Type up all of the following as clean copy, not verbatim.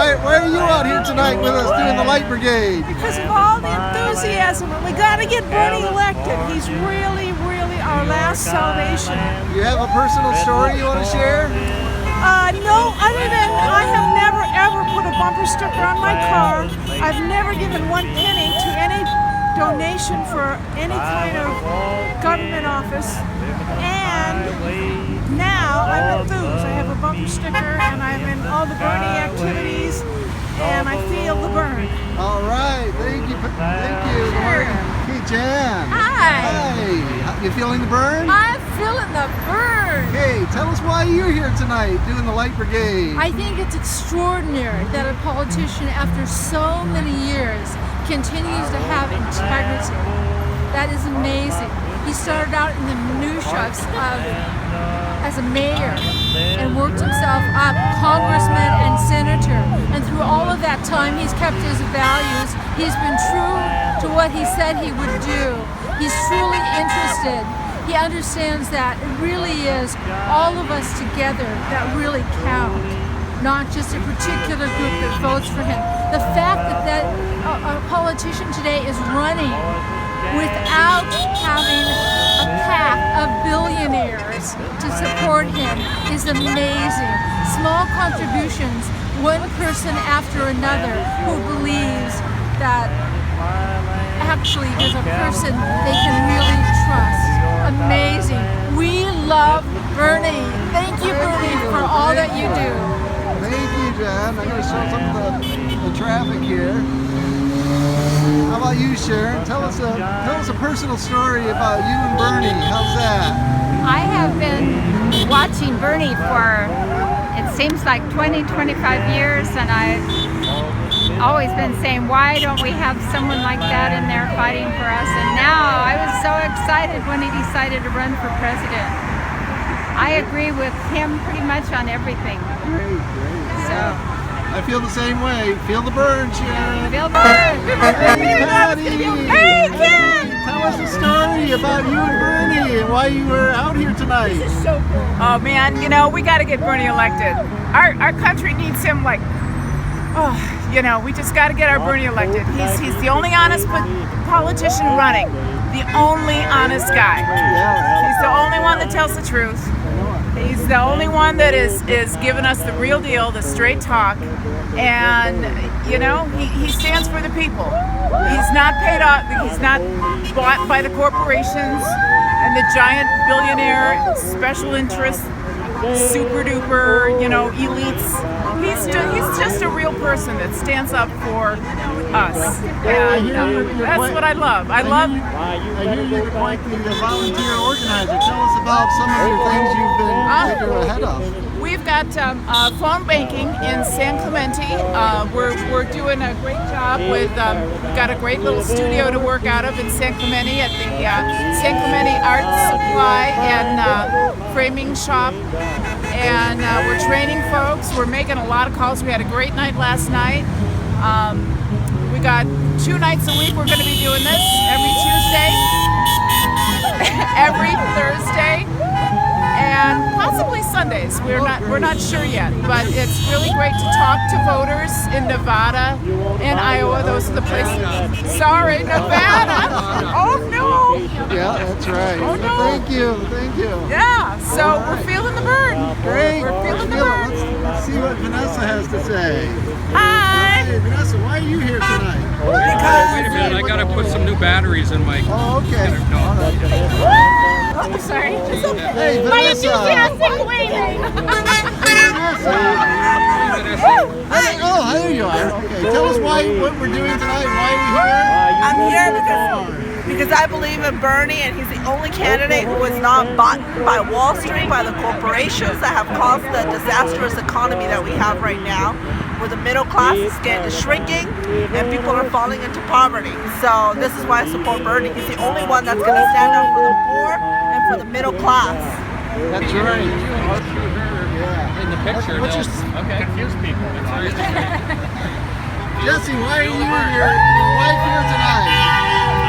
why are you out here tonight with us doing the Light Brigade? Because of all the enthusiasm, and we got to get Bernie elected. He's really, really our last salvation. You have a personal story you want to share? No, other than I have never ever put a bumper sticker on my car. I've never given 1 penny to any donation for any kind of government office. And now I'm enthused. I have a bumper sticker and I'm in all the Bernie activities and I feel the burn. All right, thank you. Sure. Hey, Jan. Hi. Hi. You feeling the burn? I'm feeling the burn. Hey, tell us why you're here tonight doing the Light Brigade. I think it's extraordinary that a politician, after so many years, continues to have integrity. That is amazing. He started out in the minutiae as a mayor and worked himself up, congressman and senator. And through all of that time, he's kept his values. He's been true to what he said he would do. He's truly interested. He understands that it really is all of us together that really count, not just a particular group that votes for him. The fact that a politician today is running without having a pack of billionaires to support him is amazing. Small contributions, one person after another who believes that actually there's a person they can really trust. Amazing. We love Bernie. Thank you, Bernie, for all that you do. Thank you, Jan. I'm going to show some of the traffic here. How about you, Sharon? Tell us a personal story about you and Bernie. How's that? I have been watching Bernie for, it seems like 20, 25 years, and I've always been saying, why don't we have someone like that in there fighting for us? And now I was so excited when he decided to run for president. I agree with him pretty much on everything. Great. So. I feel the same way. Feel the burn, Sharon. Feel the burn. Hey, Patty. Hey, Ken. Tell us a story about you and Bernie and why you were out here tonight. This is so cool. Oh man, we got to get Bernie elected. Our country needs him like, we just got to get our Bernie elected. He's the only honest politician running. The only honest guy. He's the only one that tells the truth. He's the only one that is giving us the real deal, the straight talk, and he stands for the people. He's not paid off. He's not bought by the corporations and the giant billionaire special interests, super duper, elites. He's just a real person that stands up for us, and that's what I love. I hear you're quite the volunteer organizer. Tell us about some of your things you've been ahead of. We've got phone banking in San Clemente. We're doing a great job with, got a great little studio to work out of in San Clemente at the San Clemente Art Supply and Framing Shop. And we're training folks. We're making a lot of calls. We had a great night last night. We got 2 nights a week. We're going to be doing this every Tuesday, every Thursday, and possibly Sundays. We're not sure yet, but it's really great to talk to voters in Nevada and Iowa. Those are the places. Sorry, Nevada. Oh no. Yeah, that's right. Oh no. Thank you. Yeah. So we're feeling the burn. Great. We're feeling the burn. Let's see what Vanessa has to say. Hi. Hey, Vanessa, why are you here tonight? Wait a minute, I gotta put some new batteries in my... Oh, okay. Oh, sorry. Hey, My Vanessa. enthusiastic waving. Oh, there you are. Okay, tell us what we're doing tonight. Why are we here? I'm here because I believe in Bernie, and he's the only candidate who is not bought by Wall Street, by the corporations that have caused the disastrous economy that we have right now, where the middle class is shrinking and people are falling into poverty. So this is why I support Bernie. He's the only one that's going to stand up for the poor and for the middle class. That's right. In the picture, confuse people. Jesse, why are you and your wife here tonight?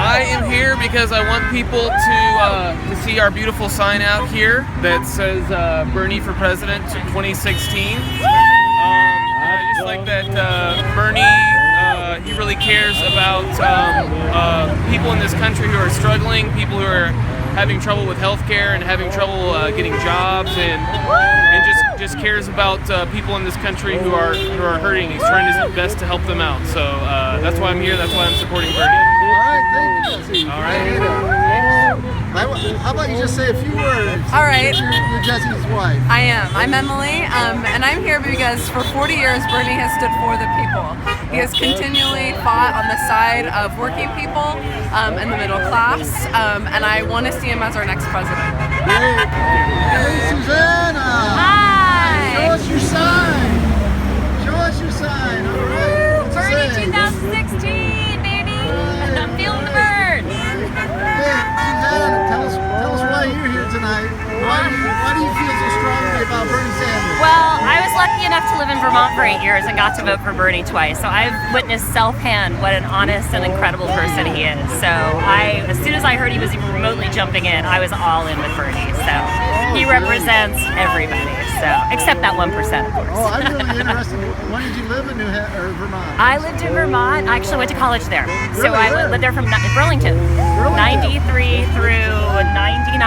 I am here because I want people to see our beautiful sign out here that says Bernie for President 2016. I just like that Bernie, he really cares about people in this country who are struggling, people who are having trouble with healthcare and having trouble getting jobs, and just cares about people in this country who are hurting. He's trying his best to help them out. So that's why I'm here. That's why I'm supporting Bernie. All right, thank you, Jesse. All right. How about you just say a few words? All right. You're Jesse's wife. I am. I'm Emily, and I'm here because for 40 years Bernie has stood for the people. He has continually fought on the side of working people and the middle class, and I want to see him as our next president. Great. Hey, Susanna. Hi. Show us your sign. Show us your sign. All right. What's it say? Bernie 2016, baby. I'm feeling the bird. Hey, Susanna, tell us why you're here tonight. Why do you feel so strongly about Bernie Sanders? Well, I was lucky enough to live in Vermont for 8 years and got to vote for Bernie twice. So I've witnessed self-hand what an honest and incredible person he is. So as soon as I heard he was even remotely jumping in, I was all in with Bernie. So he represents everybody. So except that 1%, of course. Oh, I'm really interested. When did you live in Vermont? I lived in Vermont. I actually went to college there. So Really? I lived there from Burlington, 93 through 99.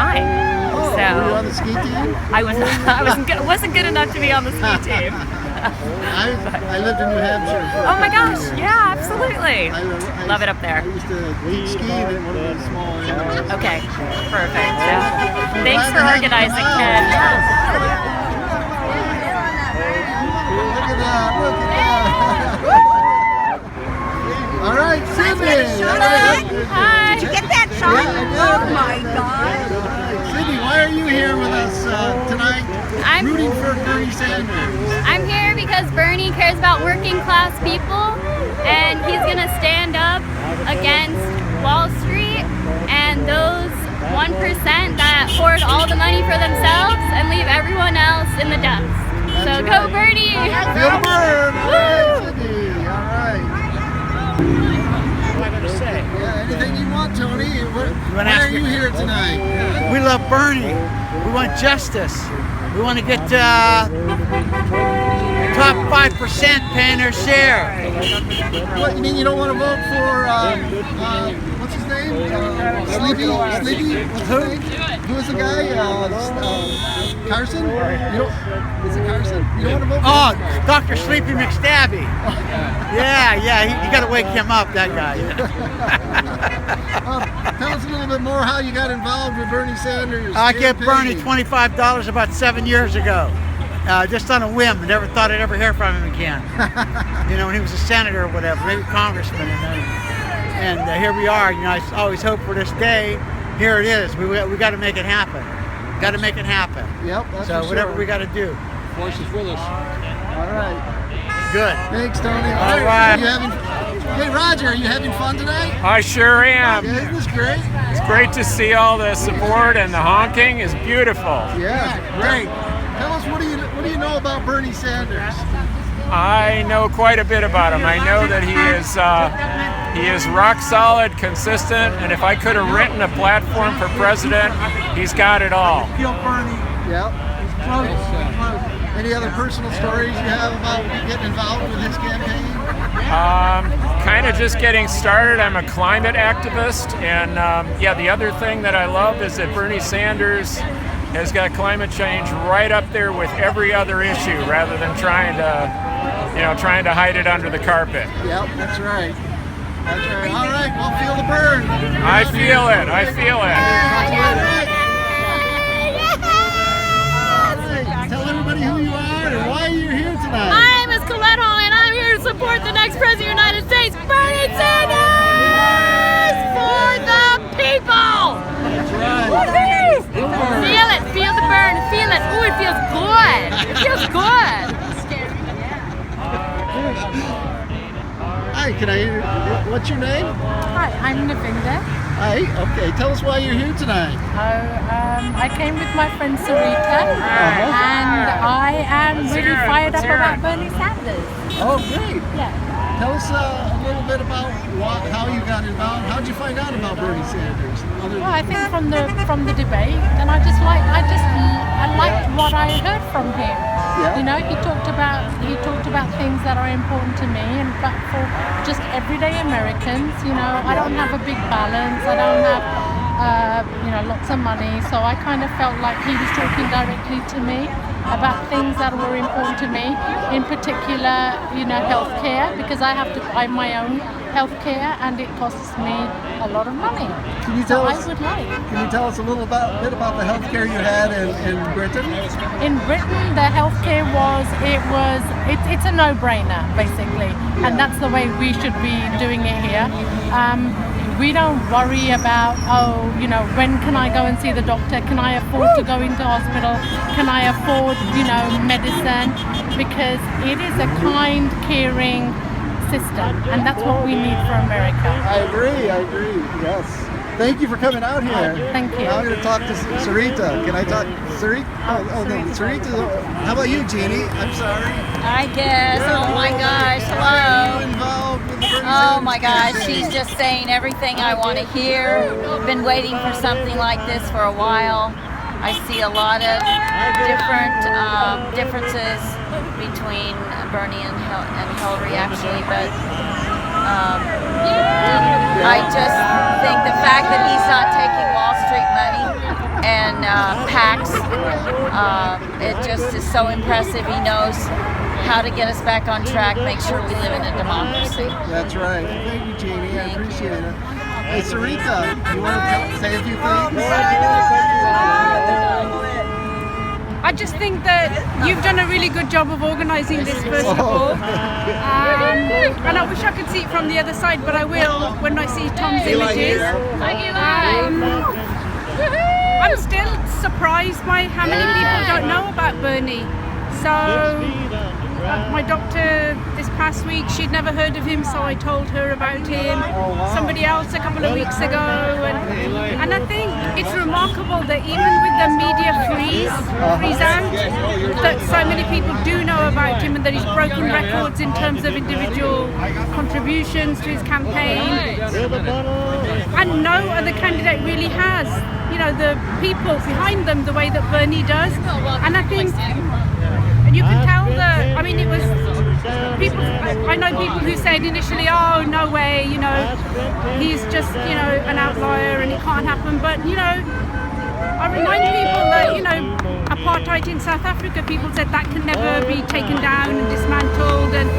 Oh, So were you on the ski team? I wasn't good enough to be on the ski team. I lived in New Hampshire. Oh my gosh, yeah, absolutely. Love it up there. I used to teach skiing in one of those small areas. Okay, perfect. Yeah. Thanks for Glad to have you organizing, come Ken. out. Look at that, look at that. All right, Sydney. Hi. Did you get that shot? Yeah, I did. Oh my God. Sydney, why are you here with us tonight rooting for Bernie Sanders? I'm here because Bernie cares about working class people, and he's going to stand up against Wall Street and those 1% that hoard all the money for themselves and leave everyone else in the dust. So That's go right. Bernie! Feel the burn. All right, Sydney. All right. What am I going to say? Yeah, anything you want, Tony. Why are you here tonight? We love Bernie. We want justice. We want to get top 5% paying their share. What, you mean you don't want to vote for, what's his name? Sleepy? What's his name? Who is the guy? Carson? You don't, is it Carson? You don't want to vote for Oh, him? Dr. Sleepy McStabby. Yeah, you got to wake him up, that guy. Tell us a little bit more how you got involved with Bernie Sanders. I gave campaign. Bernie $25 about 7 years ago, just on a whim. Never thought I'd ever hear from him again. You know, when he was a senator or whatever, maybe congressman, and here we are. You know, I always hope for this day. Here it is. We got to make it happen. Got to make it happen. Yep. That's So for whatever sure. we got to do. Force is with us. All right. Good. Thanks, Tony. All right. Hey, Roger, are you having fun tonight? I sure am. Yeah, isn't this great? It's great to see all the support, and the honking is beautiful. Yeah, great. Tell us, what do you know about Bernie Sanders? I know quite a bit about him. I know that he is rock solid, consistent, and if I could have written a platform for president, he's got it all. Yep. Any other personal stories you have about getting involved with his campaign? Kind of just getting started. I'm a climate activist, and the other thing that I love is that Bernie Sanders has got climate change right up there with every other issue, rather than trying to hide it under the carpet. Yep, that's right. That's right. All right, well, feel the burn. I feel it. I feel it. Tell everybody who you are and why you're here tonight. My name is Colette Hall, and I'm here to support the next President of the United States, Bernie Sanders, for the people! That's right. Woo-hoo! Feel it, feel the burn, feel it. Ooh, it feels good. It feels good. Hi, can I hear, what's your name? Hi, I'm Navinda. Hi, okay, tell us why you're here tonight. I came with my friend Sarita, and I am really fired up about Bernie Sanders. Oh, great. Yeah. Tell us a little bit about how you got involved. How did you find out about Bernie Sanders? Well, I think from the debate, and I liked what I heard from him. You know, he talked about things that are important to me, and but for just everyday Americans, you know, I don't have a big balance. I don't have lots of money, so I kind of felt like he was talking directly to me about things that were important to me, in particular, you know, healthcare, because I have to buy my own healthcare and it costs me a lot of money. Can you tell us? I would like. Can you tell us a little bit about the healthcare you had in Britain? In Britain, the healthcare it's a no-brainer basically, and that's the way we should be doing it here. We don't worry about, when can I go and see the doctor? Can I afford to go into hospital? Can I afford, medicine? Because it is a kind, caring system, and that's what we need for America. I agree, yes. Thank you for coming out here. Thank you. Now I'm going to talk to Sarita. Can I talk to Sarita? Oh no, Sarita. How about you, Jeannie? I'm sorry. I guess. Oh my gosh. Hello. Are you involved with the Bernie Oh Sanders my gosh. campaign? She's just saying everything I want to hear. Been waiting for something like this for a while. I see a lot of different differences between Bernie and Hillary, actually, but I just think the fact that he's not taking Wall Street money and PACs, it just is so impressive. He knows how to get us back on track, make sure we live in a democracy. That's right. Thank you, Jeannie. I appreciate it. Hey, Sarita, you want to say a few things? I just think that you've done a really good job of organising this, first of all. And I wish I could see it from the other side, but I will when I see Tom's images. I'm still surprised by how many people don't know about Bernie. So my doctor this past week, she'd never heard of him, so I told her about him. Somebody else a couple of weeks ago, and I think it's remarkable that even with the media freeze out, that so many people do know about him, and that he's broken records in terms of individual contributions to his campaign. And no other candidate really has, the people behind them the way that Bernie does. And I think, and you can tell that, it was people, I know people who said initially, oh, no way, he's just, an outlier and it can't happen. But, I remind people that, apartheid in South Africa, people said that can never be taken down and dismantled. And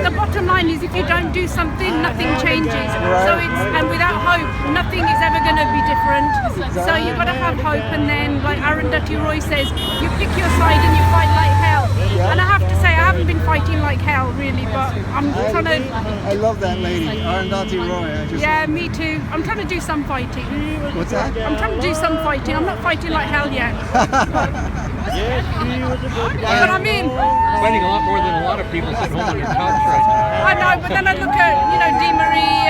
the bottom line is, if you don't do something, nothing changes. So and without hope, nothing is ever going to be different. So you've got to have hope. And then, like Arundhati Roy says, you pick your side and you fight like hell. And I have to say, I haven't been fighting like hell, really, but I'm trying to... I love that lady, Arundhati Roy. Yeah, me too. I'm trying to do some fighting. What's that? I'm trying to do some fighting. I'm not fighting like hell yet. But I mean... Fighting a lot more than a lot of people sit home on their couch right now. I know, but then I look at, Dee Marie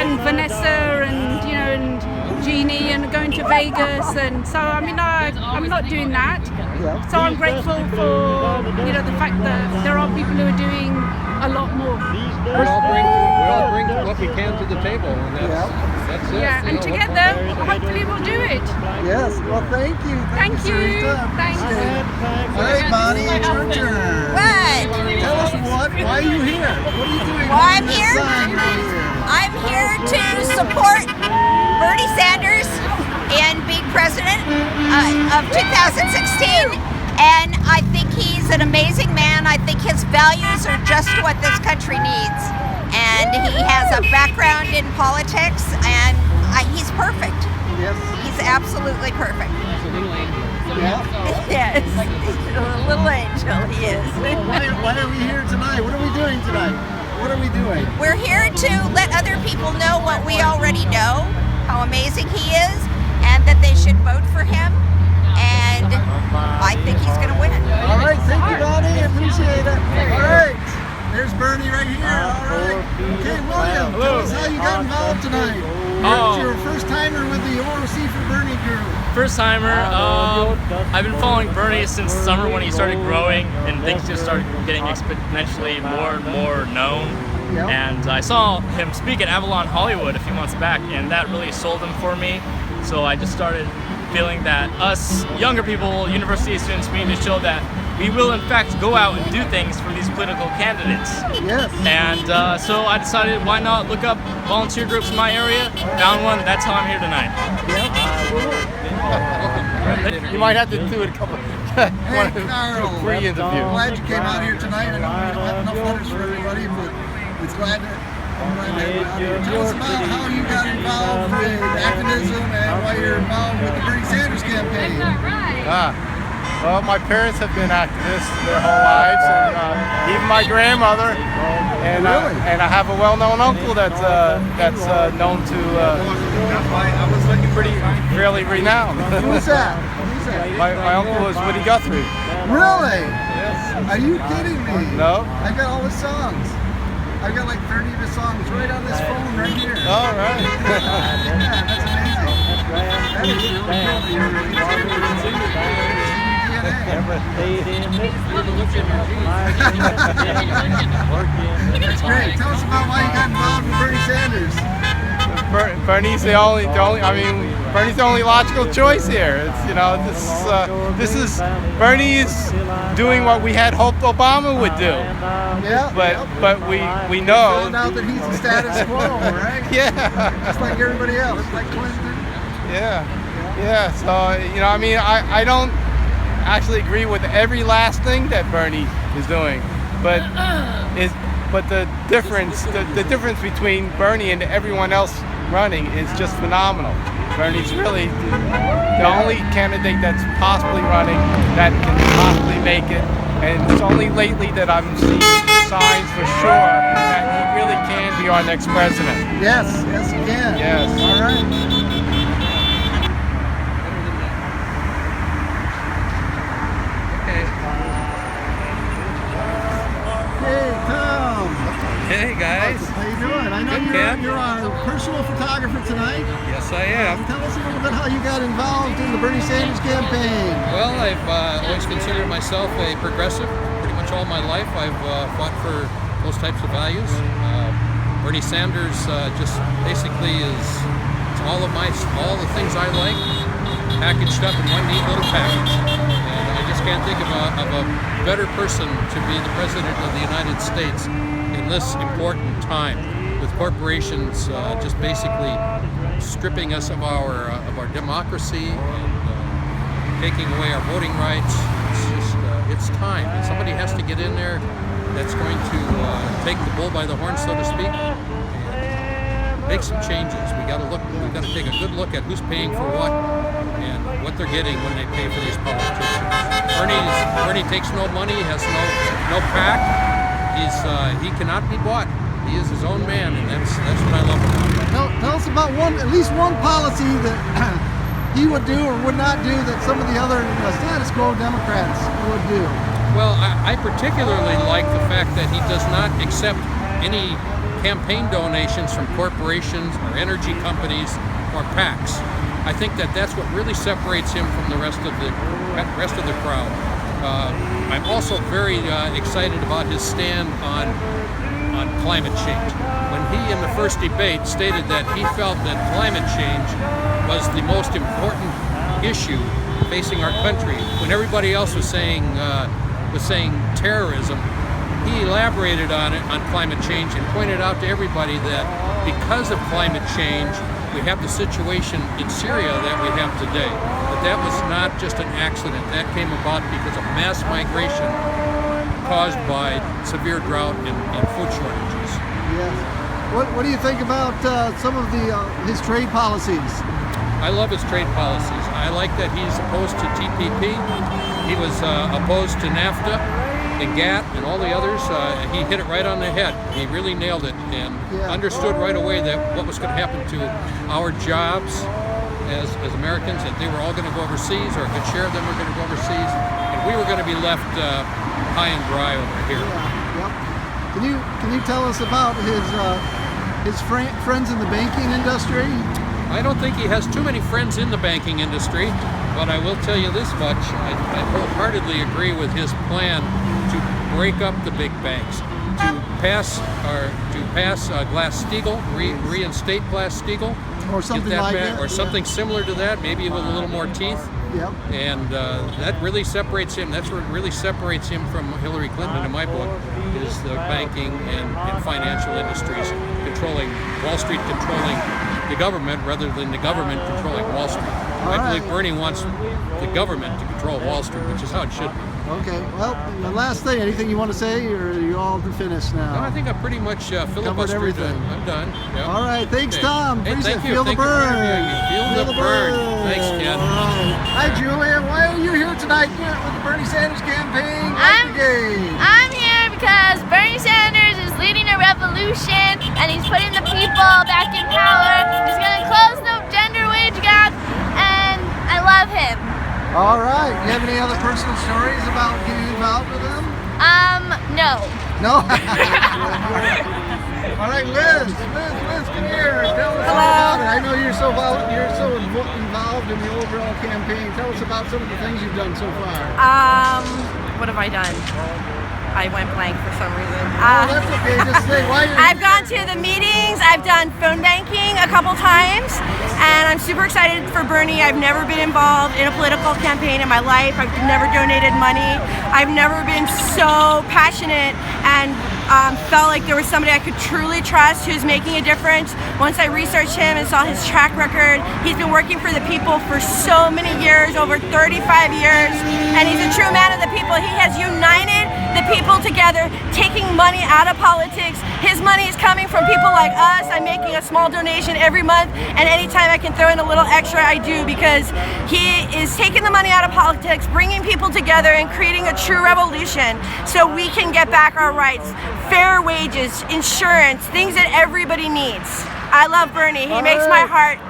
and Vanessa and, and Jeannie and going to Vegas, and so I'm not doing that. So I'm grateful for the fact that there are people who are doing a lot more. We all bring what we can to the table, and that's it. Yeah, and together, hopefully we'll do it. Yes. Well, thank you. Thank you. Thanks. All right, Bonnie, it's your turn. What? Tell us why are you here? What are you doing? Well, I'm this here. sign right here? I'm here to support Bernie Sanders and being president of 2016. And I think he's an amazing man. I think his values are just what this country needs. And he has a background in politics, and he's perfect. Yes. He's absolutely perfect. He's a little angel. Yeah. Yes, he's a little angel, he is. Why are we here tonight? What are we doing tonight? What are we doing? We're here to let other people know what we already know, how amazing he is, and that they should vote for him. And I think he's going to win. All right, thank you, Bonnie. I appreciate it. All right, there's Bernie right here. All right. Okay, William, tell us how you got involved tonight. You're a first-timer with the OC4Bernie group. First timer. I've been following Bernie since summer when he started growing and things just started getting exponentially more and more known. Yep. And I saw him speak at Avalon Hollywood a few months back, and that really sold him for me. So I just started feeling that us younger people, university students, we need to show that we will in fact go out and do things for these political candidates. Yes. And so I decided, why not look up volunteer groups in my area, found one, that's how I'm here tonight. You might have to do it a couple. Hey, Carl. Pre-interview. Glad you came out here tonight. I know we don't have enough letters for everybody, but it's glad to have you out here. Tell us about how you got involved with activism and why you're involved with the Bernie Sanders campaign. Well, my parents have been activists their whole lives, and even my grandmother. And and I have a well-known uncle that's known to pretty fairly renowned. Who's that? My uncle was Woody Guthrie. Really? Are you kidding me? No. I got all his songs. I've got like 30 of his songs right on this phone right here. All right. Yeah, that's amazing. That is That's great. Tell us about why you got involved with Bernie Sanders. Bernie's the only. I mean, Bernie's the only logical choice here. It's, you know, this is Bernie's doing what we had hoped Obama would do. Yeah. But we know. We found out that he's the status quo, right? Yeah. Just like everybody else, like Clinton. Yeah. So you know, I mean, I don't actually agree with every last thing that Bernie is doing, but the difference between Bernie and everyone else running is just phenomenal. Bernie's really the only candidate that's possibly running that can possibly make it, and it's only lately that I'm seeing signs for sure that he really can be our next president. Yes, he can. Yes. All right. Hey guys. How you doing? I know you're our personal photographer tonight. Yes, I am. Tell us a little bit how you got involved in the Bernie Sanders campaign. Well, I've always considered myself a progressive. Pretty much all my life I've fought for those types of values. Bernie Sanders just basically is all the things I like packaged up in one neat little package. And I just can't think of a better person to be the president of the United States in this important time, with corporations just basically stripping us of our democracy and taking away our voting rights. It's time. Somebody has to get in there that's going to take the bull by the horn, so to speak, and make some changes. We've got to take a good look at who's paying for what and what they're getting when they pay for these politicians. Bernie takes no money, has no PAC. He cannot be bought. He is his own man, and that's what I love about him. Tell us about at least one policy that he would do or would not do that some of the other status quo Democrats would do. Well, I particularly like the fact that he does not accept any campaign donations from corporations or energy companies or PACs. I think that's what really separates him from the rest of the crowd. I'm also very excited about his stand on climate change. When he, in the first debate, stated that he felt that climate change was the most important issue facing our country, when everybody else was saying terrorism, he elaborated on climate change and pointed out to everybody that because of climate change, we have the situation in Syria that we have today. But that was not just an accident. That came about because of mass migration caused by severe drought and food shortages. Yes. What do you think about some of his trade policies? I love his trade policies. I like that he's opposed to TPP. He was opposed to NAFTA and GATT and all the others. He hit it right on the head. He really nailed it and understood right away that what was going to happen to our jobs as Americans, that they were all going to go overseas, or a good share of them were going to go overseas, and we were going to be left high and dry over here. Can you tell us about his friends in the banking industry? I don't think he has too many friends in the banking industry, but I will tell you this much: I wholeheartedly agree with his plan to break up the big banks, to pass Glass-Steagall, reinstate Glass-Steagall, Or something get that like man, it, or something similar to that, maybe with a little more teeth. Yep. And that really separates him. That's what really separates him from Hillary Clinton, in my book, is the banking and financial industries controlling Wall Street, controlling the government rather than the government controlling Wall Street. I believe Bernie wants the government to control Wall Street, which is how it should be. Okay. Well, the last thing, anything you want to say, or are you all finished now? No, I think I pretty much filibustered. everything. I'm done. Yep. All right. Thanks, Okay. Tom. Hey, Appreciate thank it. you. Feel the Thank you for burn. interviewing me. Feel the burn. Thanks, Ken. Hi, Julia. Why are you here tonight with the Bernie Sanders campaign? I'm here because Bernie Sanders is leading a revolution and he's putting the people back in power. He's going to close the gender wage gap and I love him. All right. You have any other personal stories about getting involved with them? No. No? All right, Liz, come here. Tell us all about it. I know you're so involved in the overall campaign. Tell us about some of the things you've done so far. What have I done? I went blank for some reason. That's okay. Just say why you're I've gone to the meetings. I've done phone banking a couple times, and I'm super excited for Bernie. I've never been involved in a political campaign in my life. I've never donated money. I've never been so passionate and felt like there was somebody I could truly trust who's making a difference. Once I researched him and saw his track record, he's been working for the people for so many years, over 35 years, and he's a true man of the people. He has united the people together, taking money out of politics. His money is coming from people like us. I'm making a small donation every month, and anytime I can throw in a little extra, I do, because he is taking the money out of politics, bringing people together, and creating a true revolution so we can get back our rights. Fair wages, insurance, things that everybody needs. I love Bernie. He makes my heart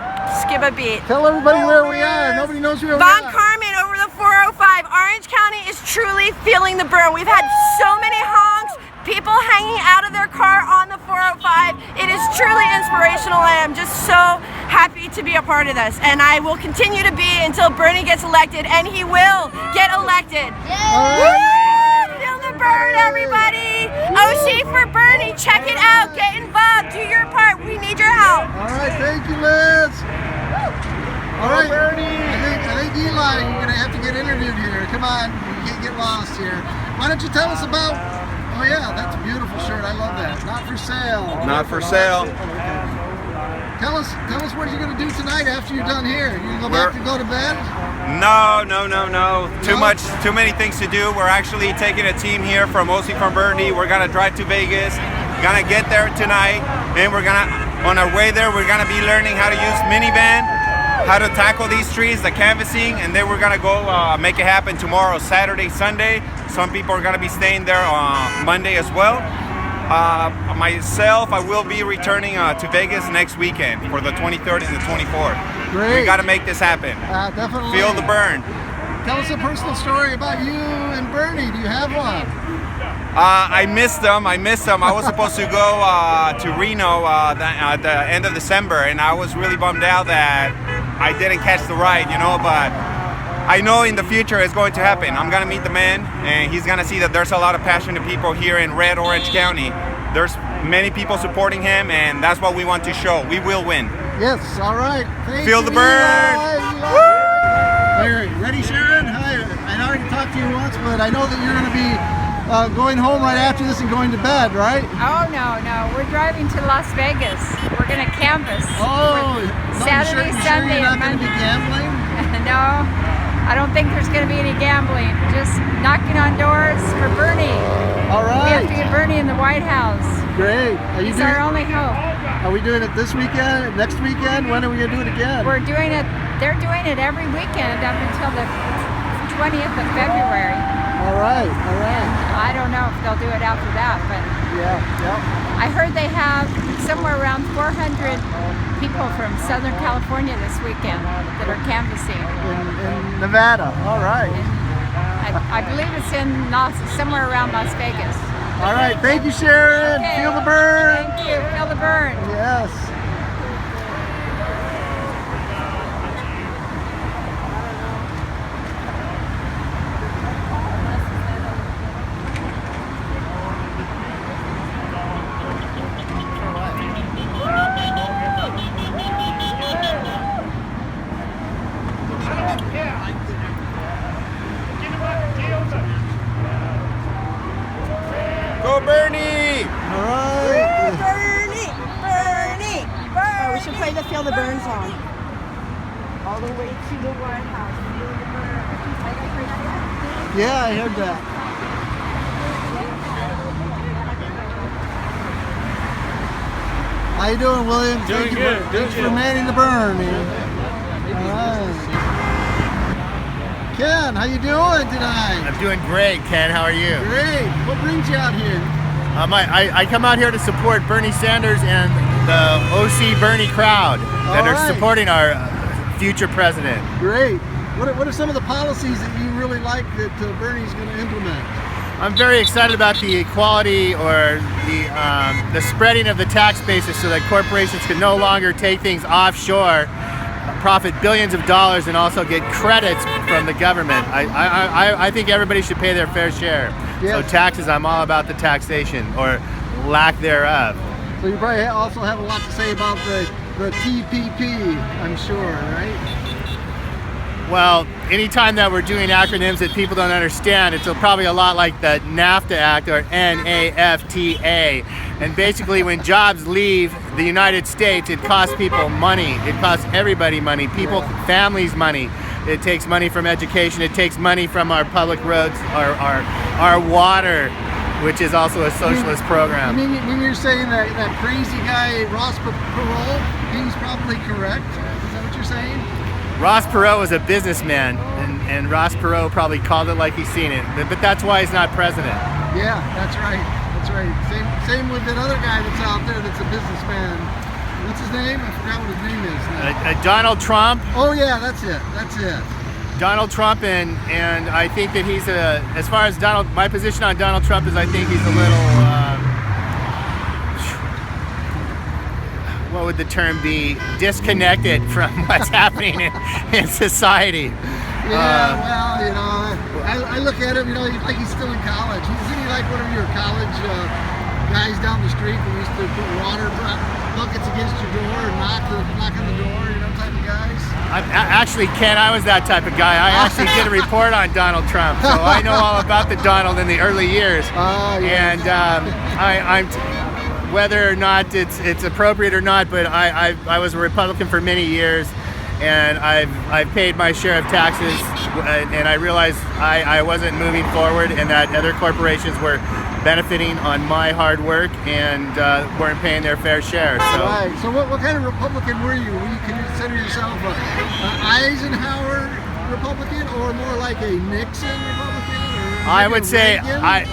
skip a beat. Tell everybody where we are. Nobody knows where we Von are. Carmen over the 405. Orange County is truly feeling the burn. We've had so many honks, people hanging out of their car on the 405. It is truly inspirational. I am just so happy to be a part of this, and I will continue to be until Bernie gets elected, and he will get elected. Woo! Feel the burn, everybody. OC4Bernie, check it out. Get involved. Do your part. We need your help. All right, thank you, Liz. All right, Bernie. I think Eli, you're gonna have to get interviewed here. Come on, you can't get lost here. Why don't you tell us about? Oh yeah, that's a beautiful shirt. I love that. Not for sale. Not for sale. Tell us what you're gonna do tonight after you're done here. You gonna go back to go to bed? No. Too many things to do. We're actually taking a team here from OC4Bernie. We're gonna drive to Vegas. Gonna get there tonight, and on our way there, we're gonna be learning how to use minivan, how to tackle these trees, the canvassing, and then we're gonna go make it happen tomorrow, Saturday, Sunday. Some people are gonna be staying there on Monday as well. Myself, I will be returning to Vegas next weekend for the 23rd and the 24th. Great. We got to make this happen. Definitely. Feel the burn. Tell us a personal story about you and Bernie. Do you have one? I missed them. I was supposed to go to Reno at the end of December, and I was really bummed out that I didn't catch the ride, but I know in the future it's going to happen. I'm going to meet the man, and he's going to see that there's a lot of passionate people here in Red Orange County. There's many people supporting him, and that's what we want to show. We will win. Yes, all right. Feel the burn. Ready, Sharon? Hi. I already talked to you once, but I know that you're going to be going home right after this and going to bed, right? Oh, no. We're driving to Las Vegas. We're going to canvass. Oh, Saturday, Sunday, you're not and going to be Monday. gambling? No, I don't think there's going to be any gambling. Just knocking on doors for Bernie. All right. We have to get Bernie in the White House. Great. He's our only hope. Are we doing it this weekend, next weekend? When are we going to do it again? We're doing it, they're doing it every weekend up until the 20th of February. All right. I don't know if they'll do it after that, but yeah. I heard they have somewhere around 400 people from Southern California this weekend that are canvassing. In Nevada. All right. I believe it's in somewhere around Las Vegas. All right. Thank you, Sharon. Okay. Feel the burn. Thank you. Feel the burn. Yes. feel the burn zone. All the way to the White House. Feel the burn. Yeah, I heard that. How you doing, William? Doing good. Thanks for manning the burn, man. All right. Ken, how you doing tonight? I'm doing great, Ken. How are you? Great. What brings you out here? I come out here to support Bernie Sanders and the OC4Bernie crowd that are supporting our future president. Great. What are some of the policies that you really like that Bernie's going to implement? I'm very excited about the equality or the spreading of the tax basis so that corporations can no longer take things offshore, profit billions of dollars, and also get credits from the government. I think everybody should pay their fair share. Yes. So taxes, I'm all about the taxation or lack thereof. So you probably also have a lot to say about the TPP, I'm sure, right? Well, anytime that we're doing acronyms that people don't understand, it's probably a lot like the NAFTA Act or NAFTA. And basically when jobs leave the United States, it costs people money. It costs everybody money, people, families money. It takes money from education. It takes money from our public roads, our water, which is also a socialist program. I mean, when you're saying that crazy guy, Ross Perot, he's probably correct. Is that what you're saying? Ross Perot was a businessman, and Ross Perot probably called it like he's seen it. But that's why he's not president. Yeah, that's right. That's right. Same with that other guy that's out there that's a businessman. What's his name? I forgot what his name is now. Donald Trump. Oh yeah, that's it. That's it. Donald Trump, and I think that he's as far as my position on Donald Trump is I think he's a little, what would the term be, disconnected from what's happening in society. Yeah, well, you know, I look at him, you know, like he's still in college. Isn't he like one of your college guys down the street that used to put water buckets against your door and knock on the door, you know, type of guys? Actually, Ken, I was that type of guy. I actually did a report on Donald Trump, so I know all about the Donald in the early years. Yes. And whether or not it's appropriate or not, but I was a Republican for many years, and I've paid my share of taxes, and I realized I wasn't moving forward, and that other corporations were benefiting on my hard work and weren't paying their fair share. So, right. So what kind of Republican were you? Can you consider yourself an Eisenhower Republican or more like a Nixon Republican? Or I would say Reagan?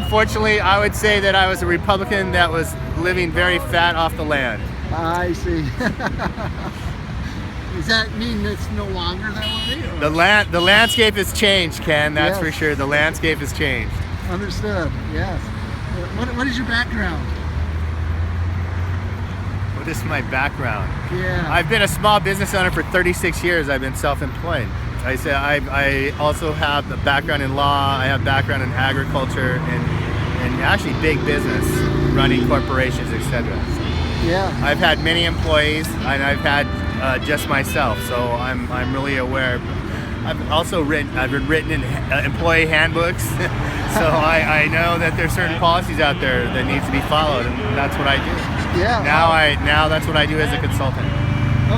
unfortunately, I would say that I was a Republican that was living very fat off the land. I see. Does that mean it's no longer that way? Or? The landscape has changed, Ken. That's for sure. The landscape has changed. Understood. Yes. What is your background? What is my background? Yeah. I've been a small business owner for 36 years. I've been self-employed. I also have a background in law. I have background in agriculture and actually big business, running corporations, etc. Yeah. I've had many employees, and I've had just myself, so I'm really aware. I've been written in employee handbooks, so I know that there's certain policies out there that needs to be followed, and that's what I do. Yeah. Now that's what I do as a consultant.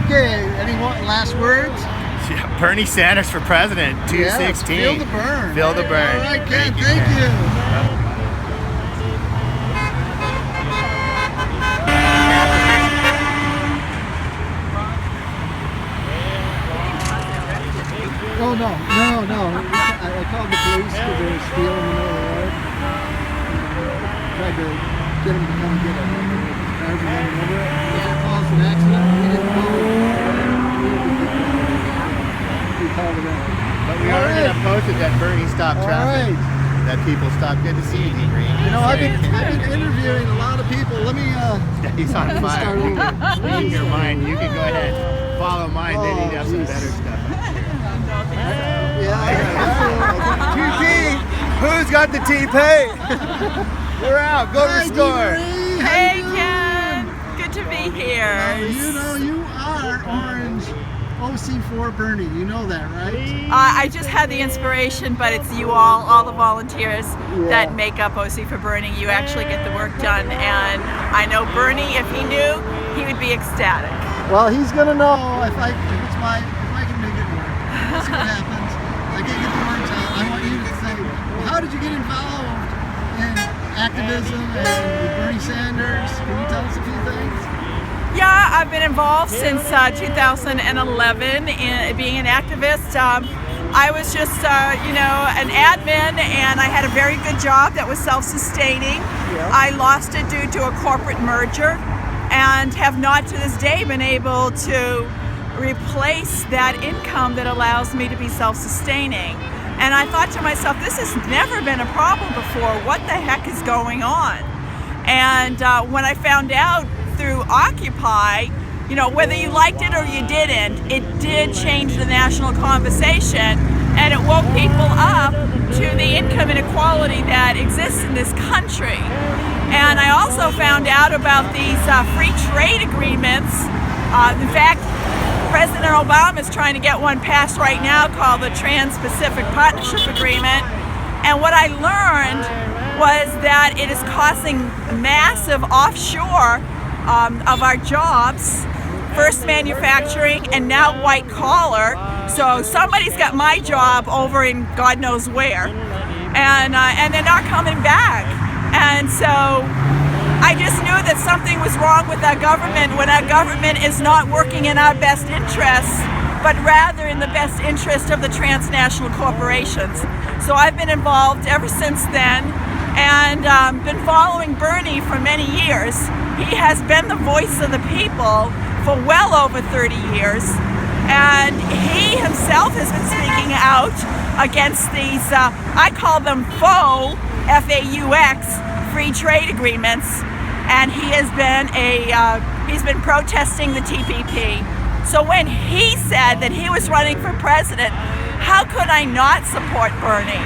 Okay. Any last words? Yeah, Bernie Sanders for president, 2016. Yeah, feel the burn. Feel the burn. All right, Ken. Thank you. Oh, no. I called the police because they were stealing in the middle of the road. Tried to get them to come get it. Cars were running over it. If it caused an accident, we didn't call it. We called it out. But we are going to post it that Bernie stopped traffic. That people stop. Good to see you, D. Green. You know, I've been interviewing a lot of people. Let me he's on fire. Leave your mind. You can go ahead. Follow mine. They need to have some better stuff. TP! Who's got the TP? We're out. Go to the store. Hey, Ken. Good to be here. You know, you are Orange OC4Bernie. You know that, right? I just had the inspiration, but it's you all the volunteers that make up OC4Bernie. You actually get the work done, and I know Bernie, if he knew, he would be ecstatic. Well, he's gonna know if I can make it work. We'll see what happens. I can't get the words out. I want you to say, well, how did you get involved in activism and with Bernie Sanders? Can you tell us a few things? Yeah, I've been involved since 2011 in being an activist. I was just, an admin, and I had a very good job that was self-sustaining. Yeah. I lost it due to a corporate merger and have not to this day been able to replace that income that allows me to be self-sustaining. And I thought to myself, this has never been a problem before. What the heck is going on? And when I found out through Occupy, whether you liked it or you didn't, it did change the national conversation, and it woke people up to the income inequality that exists in this country. And I also found out about these free trade agreements. In fact, President Obama is trying to get one passed right now called the Trans-Pacific Partnership Agreement. And what I learned was that it is causing massive offshore of our jobs, first manufacturing and now white collar. So somebody's got my job over in God knows where, and they're not coming back. And so I just knew that something was wrong with our government when our government is not working in our best interests, but rather in the best interest of the transnational corporations. So I've been involved ever since then, and been following Bernie for many years. He has been the voice of the people for well over 30 years, and he himself has been speaking out against these, I call them faux, F-A-U-X, free trade agreements, and he's been protesting the TPP. So when he said that he was running for president, how could I not support Bernie?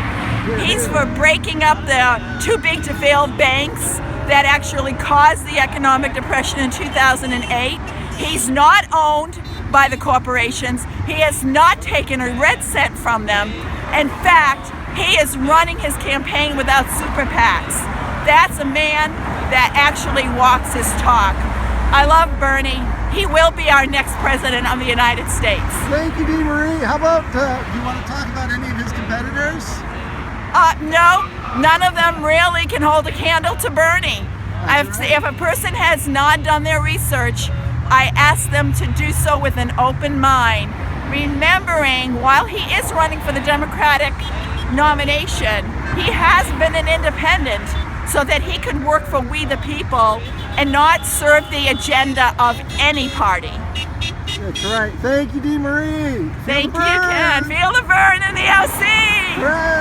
He's for breaking up the too big to fail banks that actually caused the economic depression in 2008. He's not owned by the corporations. He has not taken a red cent from them. In fact, he is running his campaign without super PACs. That's a man that actually walks his talk. I love Bernie. He will be our next president of the United States. Thank you, Dee Marie. How about, do you want to talk about any of his competitors? No, none of them really can hold a candle to Bernie. If a person has not done their research, I ask them to do so with an open mind, remembering while he is running for the Democratic nomination, he has been an independent so that he could work for we the people and not serve the agenda of any party. That's right. Thank you, Dee Marie. Thank you, Ken. Feel the burn in the OC. Right.